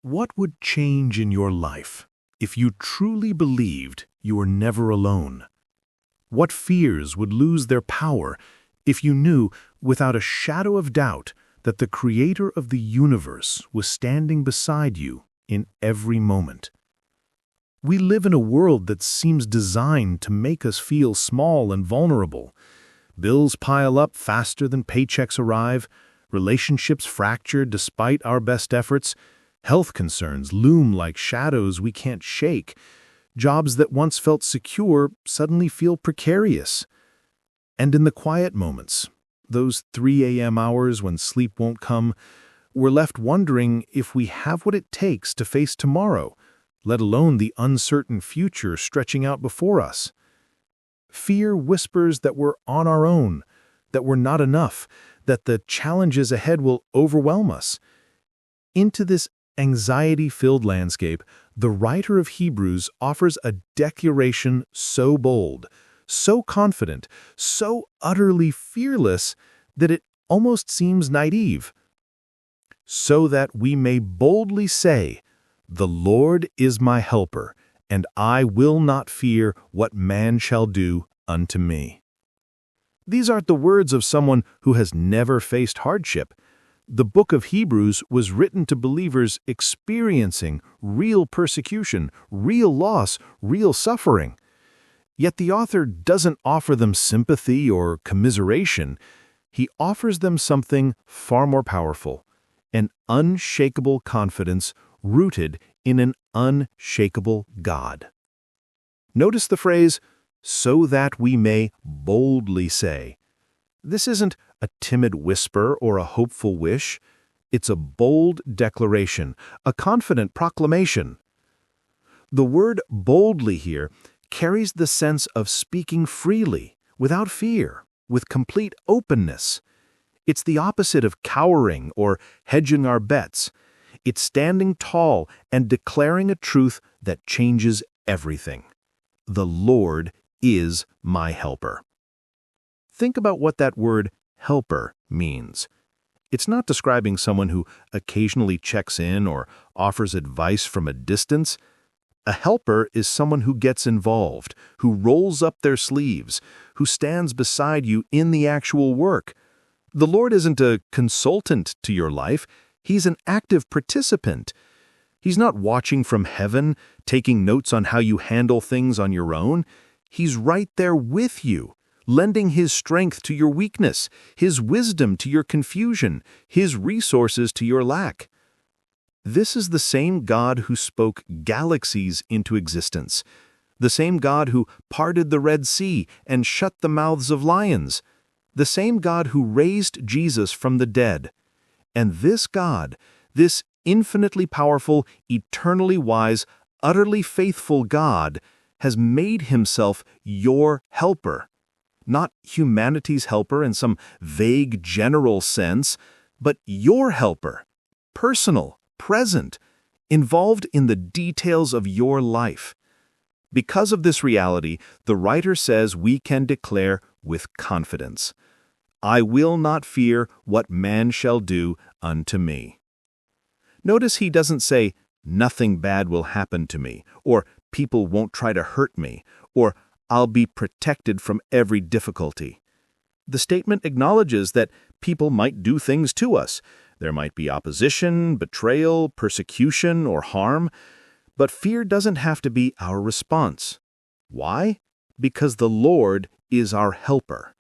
What would change in your life if you truly believed you were never alone? What fears would lose their power if you knew, without a shadow of doubt, that the Creator of the universe was standing beside you in every moment? We live in a world that seems designed to make us feel small and vulnerable. Bills pile up faster than paychecks arrive, relationships fracture despite our best efforts, health concerns loom like shadows we can't shake, jobs that once felt secure suddenly feel precarious. And in the quiet moments, those 3 a.m. hours when sleep won't come, we're left wondering if we have what it takes to face tomorrow, let alone the uncertain future stretching out before us. Fear whispers that we're on our own, that we're not enough, that the challenges ahead will overwhelm us. Into this anxiety-filled landscape, the writer of Hebrews offers a declaration so bold, so confident, so utterly fearless that it almost seems naive. So that we may boldly say, "The Lord is my helper, and I will not fear what man shall do unto me." These aren't the words of someone who has never faced hardship. The book of Hebrews was written to believers experiencing real persecution, real loss, real suffering. Yet the author doesn't offer them sympathy or commiseration. He offers them something far more powerful, an unshakable confidence rooted in an unshakable God. Notice the phrase, "so that we may boldly say." This isn't a timid whisper or a hopeful wish. It's a bold declaration, a confident proclamation. The word boldly here carries the sense of speaking freely, without fear, with complete openness. It's the opposite of cowering or hedging our bets. It's standing tall and declaring a truth that changes everything. The Lord is my helper. Think about what that word helper means. It's not describing someone who occasionally checks in or offers advice from a distance. A helper is someone who gets involved, who rolls up their sleeves, who stands beside you in the actual work. The Lord isn't a consultant to your life. He's an active participant. He's not watching from heaven, taking notes on how you handle things on your own. He's right there with you, lending His strength to your weakness, His wisdom to your confusion, His resources to your lack. This is the same God who spoke galaxies into existence, the same God who parted the Red Sea and shut the mouths of lions, the same God who raised Jesus from the dead. And this God, this infinitely powerful, eternally wise, utterly faithful God, has made Himself your helper. Not humanity's helper in some vague general sense, but your helper, personal, present, involved in the details of your life. Because of this reality, the writer says we can declare with confidence, "I will not fear what man shall do unto me." Notice he doesn't say, "Nothing bad will happen to me," or "People won't try to hurt me," or "I'll be protected from every difficulty." The statement acknowledges that people might do things to us. There might be opposition, betrayal, persecution, or harm. But fear doesn't have to be our response. Why? Because the Lord is our helper.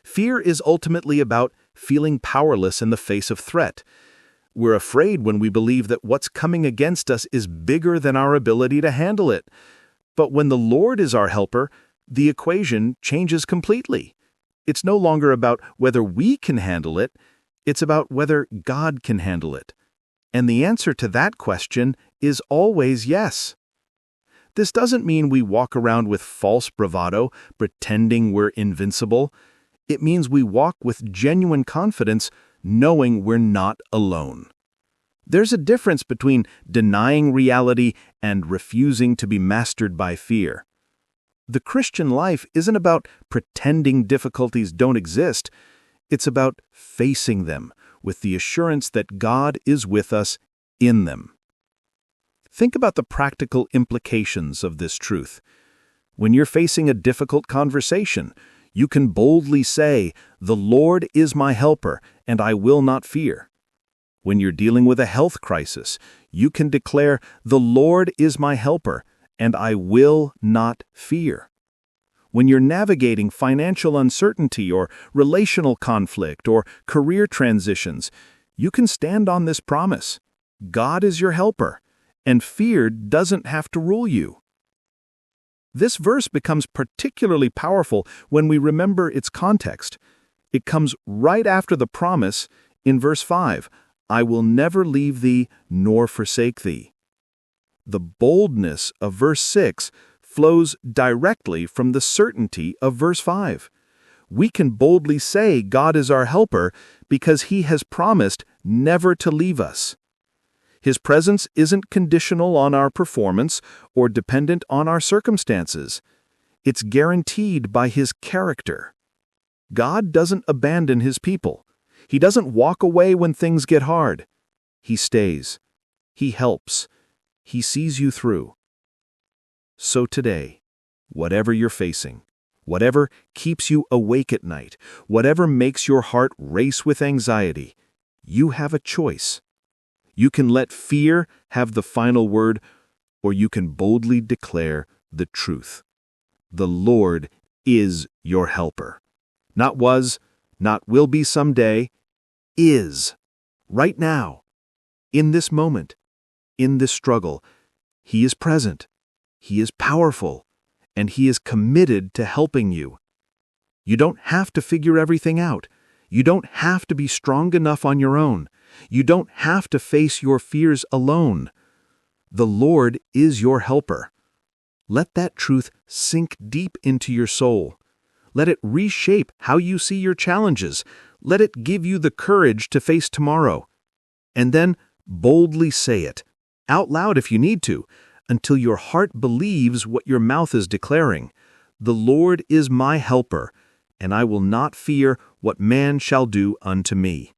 Fear is ultimately about feeling powerless in the face of threat. We're afraid when we believe that what's coming against us is bigger than our ability to handle it. But when the Lord is our helper, the equation changes completely. It's no longer about whether we can handle it, it's about whether God can handle it. And the answer to that question is always yes. This doesn't mean we walk around with false bravado, pretending we're invincible. It means we walk with genuine confidence, knowing we're not alone. There's a difference between denying reality and refusing to be mastered by fear. The Christian life isn't about pretending difficulties don't exist. It's about facing them with the assurance that God is with us in them. Think about the practical implications of this truth. When you're facing a difficult conversation, you can boldly say, "The Lord is my helper, and I will not fear." When you're dealing with a health crisis, you can declare, "The Lord is my helper, and I will not fear." When you're navigating financial uncertainty or relational conflict or career transitions, you can stand on this promise. God is your helper, and fear doesn't have to rule you. This verse becomes particularly powerful when we remember its context. It comes right after the promise in verse 5, "I will never leave thee nor forsake thee." The boldness of verse 6 flows directly from the certainty of verse 5. We can boldly say God is our helper because He has promised never to leave us. His presence isn't conditional on our performance or dependent on our circumstances. It's guaranteed by His character. God doesn't abandon His people. He doesn't walk away when things get hard. He stays. He helps. He sees you through. So today, whatever you're facing, whatever keeps you awake at night, whatever makes your heart race with anxiety, you have a choice. You can let fear have the final word, or you can boldly declare the truth. The Lord is your helper. Not was, not will be someday, is. Right now. In this moment. In this struggle. He is present. He is powerful. And He is committed to helping you. You don't have to figure everything out. You don't have to be strong enough on your own. You don't have to face your fears alone. The Lord is your helper. Let that truth sink deep into your soul. Let it reshape how you see your challenges. Let it give you the courage to face tomorrow. And then boldly say it, out loud if you need to, until your heart believes what your mouth is declaring. The Lord is my helper, and I will not fear what man shall do unto me.